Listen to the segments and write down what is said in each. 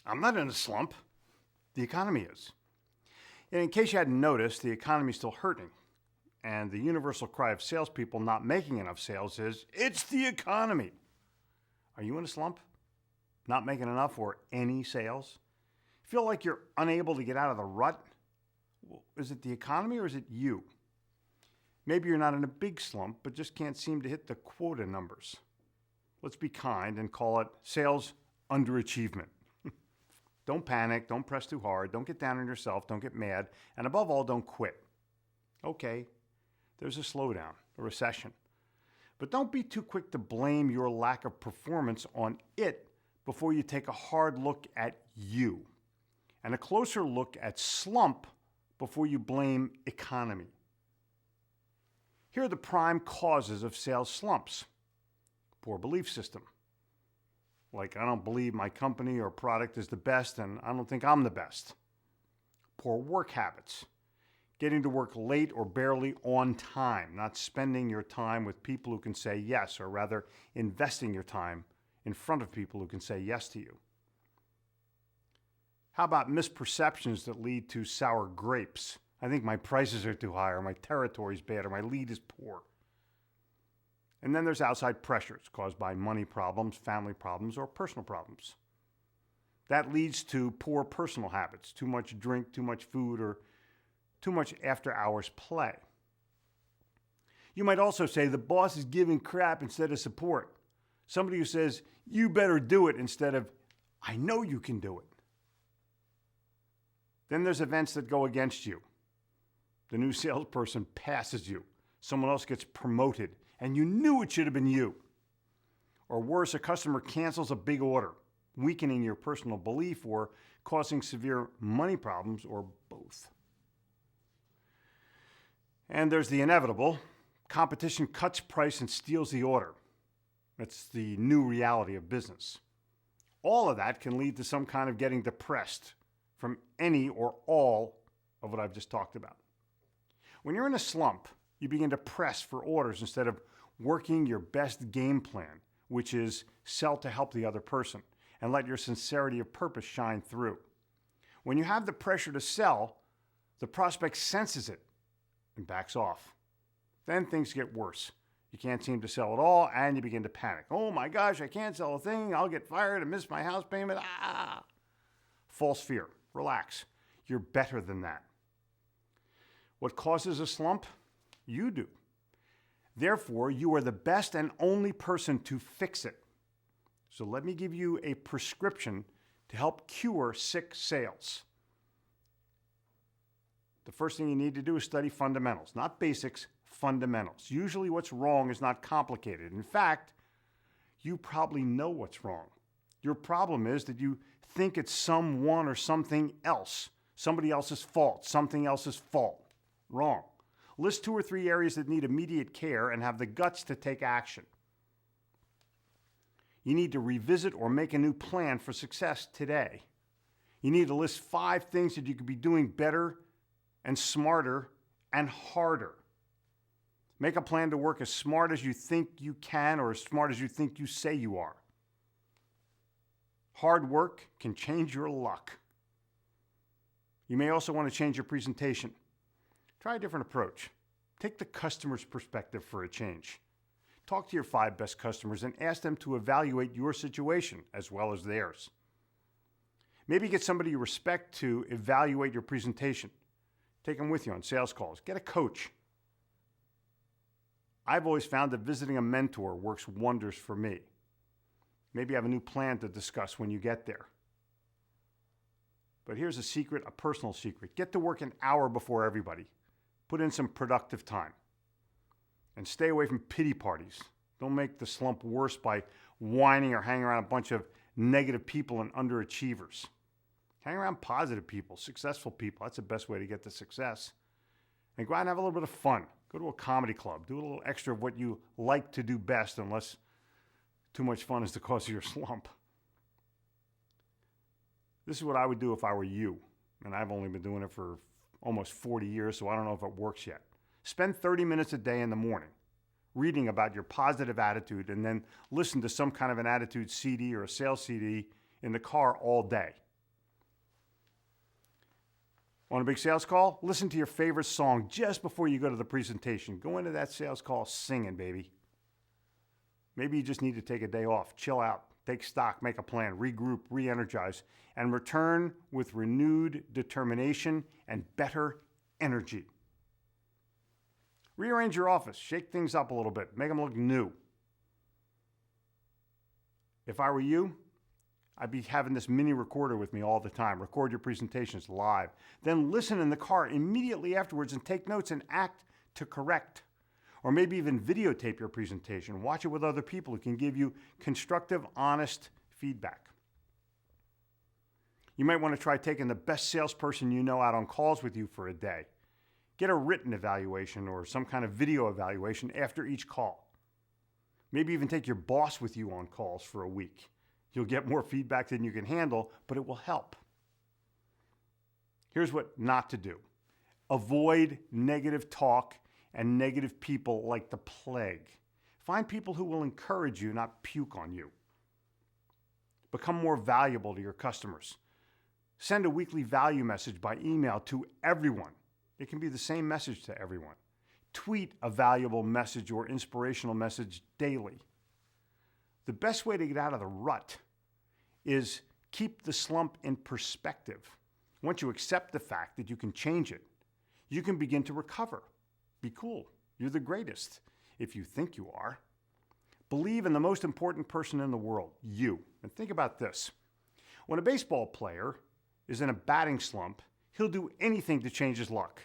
I'm not in a slump. The economy is. And in case you hadn't noticed, the economy is still hurting. And the universal cry of salespeople not making enough sales is, it's the economy. Are you in a slump? Not making enough or any sales? Feel like you're unable to get out of the rut? Well, is it the economy or is it you? Maybe you're not in a big slump, but just can't seem to hit the quota numbers. Let's be kind and call it sales underachievement. Don't panic, don't press too hard, don't get down on yourself, don't get mad, and above all, don't quit. Okay, there's a slowdown, a recession. But don't be too quick to blame your lack of performance on it before you take a hard look at you and a closer look at slump before you blame economy. Here are the prime causes of sales slumps. Poor belief system. Like, I don't believe my company or product is the best, and I don't think I'm the best. Poor work habits. Getting to work late or barely on time, not spending your time with people who can say yes, or rather investing your time in front of people who can say yes to you. How about misperceptions that lead to sour grapes? I think my prices are too high, or my territory's bad, or my lead is poor. And then there's outside pressures caused by money problems, family problems, or personal problems. That leads to poor personal habits, too much drink, too much food, or too much after-hours play. You might also say the boss is giving crap instead of support. Somebody who says, you better do it instead of, I know you can do it. Then there's events that go against you. The new salesperson passes you. Someone else gets promoted, and you knew it should have been you. Or worse, a customer cancels a big order, weakening your personal belief or causing severe money problems, or both. And there's the inevitable. Competition cuts price and steals the order. That's the new reality of business. All of that can lead to some kind of getting depressed from any or all of what I've just talked about. When you're in a slump, you begin to press for orders instead of working your best game plan, which is sell to help the other person and let your sincerity of purpose shine through. When you have the pressure to sell, the prospect senses it and backs off. Then things get worse. You can't seem to sell at all, and you begin to panic. Oh my gosh, I can't sell a thing. I'll get fired and miss my house payment. False fear. Relax. You're better than that. What causes a slump? You do. Therefore, you are the best and only person to fix it. So let me give you a prescription to help cure sick sales. The first thing you need to do is study fundamentals, not basics, fundamentals. Usually what's wrong is not complicated. In fact, you probably know what's wrong. Your problem is that you think it's someone or something else, somebody else's fault, something else's fault. Wrong. List 2 or 3 areas that need immediate care and have the guts to take action. You need to revisit or make a new plan for success today. You need to list 5 things that you could be doing better and smarter and harder. Make a plan to work as smart as you think you can or as smart as you think you say you are. Hard work can change your luck. You may also want to change your presentation. Try a different approach. Take the customer's perspective for a change. Talk to your 5 best customers and ask them to evaluate your situation as well as theirs. Maybe get somebody you respect to evaluate your presentation. Take them with you on sales calls. Get a coach. I've always found that visiting a mentor works wonders for me. Maybe have a new plan to discuss when you get there. But here's a secret, a personal secret. Get to work an hour before everybody. Put in some productive time. And stay away from pity parties. Don't make the slump worse by whining or hanging around a bunch of negative people and underachievers. Hang around positive people, successful people. That's the best way to get to success. And go out and have a little bit of fun. Go to a comedy club. Do a little extra of what you like to do best, unless too much fun is the cause of your slump. This is what I would do if I were you. And I've only been doing it for almost 40 years, so I don't know if it works yet. Spend 30 minutes a day in the morning reading about your positive attitude, and then listen to some kind of an attitude CD or a sales CD in the car all day. On a big sales call, listen to your favorite song just before you go to the presentation. Go into that sales call singing, baby. Maybe you just need to take a day off, chill out, take stock, make a plan, regroup, re-energize, and return with renewed determination and better energy. Rearrange your office, shake things up a little bit, make them look new. If I were you, I'd be having this mini recorder with me all the time. Record your presentations live. Then listen in the car immediately afterwards and take notes and act to correct. Or maybe even videotape your presentation. Watch it with other people who can give you constructive, honest feedback. You might want to try taking the best salesperson you know out on calls with you for a day. Get a written evaluation or some kind of video evaluation after each call. Maybe even take your boss with you on calls for a week. You'll get more feedback than you can handle, but it will help. Here's what not to do. Avoid negative talk and negative people like the plague. Find people who will encourage you, not puke on you. Become more valuable to your customers. Send a weekly value message by email to everyone. It can be the same message to everyone. Tweet a valuable message or inspirational message daily. The best way to get out of the rut is keep the slump in perspective. Once you accept the fact that you can change it, you can begin to recover. Be cool. You're the greatest, if you think you are. Believe in the most important person in the world, you. And think about this. When a baseball player is in a batting slump, he'll do anything to change his luck.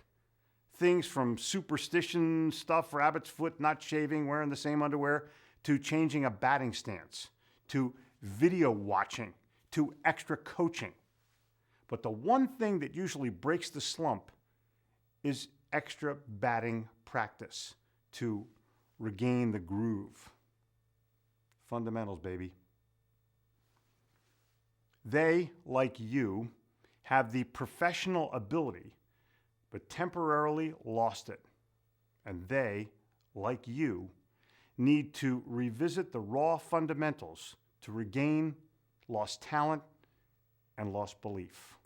Things from superstition stuff, rabbit's foot, not shaving, wearing the same underwear, to changing a batting stance, to video watching, to extra coaching. But the one thing that usually breaks the slump is extra batting practice to regain the groove. Fundamentals, baby. They, like you, have the professional ability, but temporarily lost it. And they, like you, need to revisit the raw fundamentals to regain lost talent and lost belief.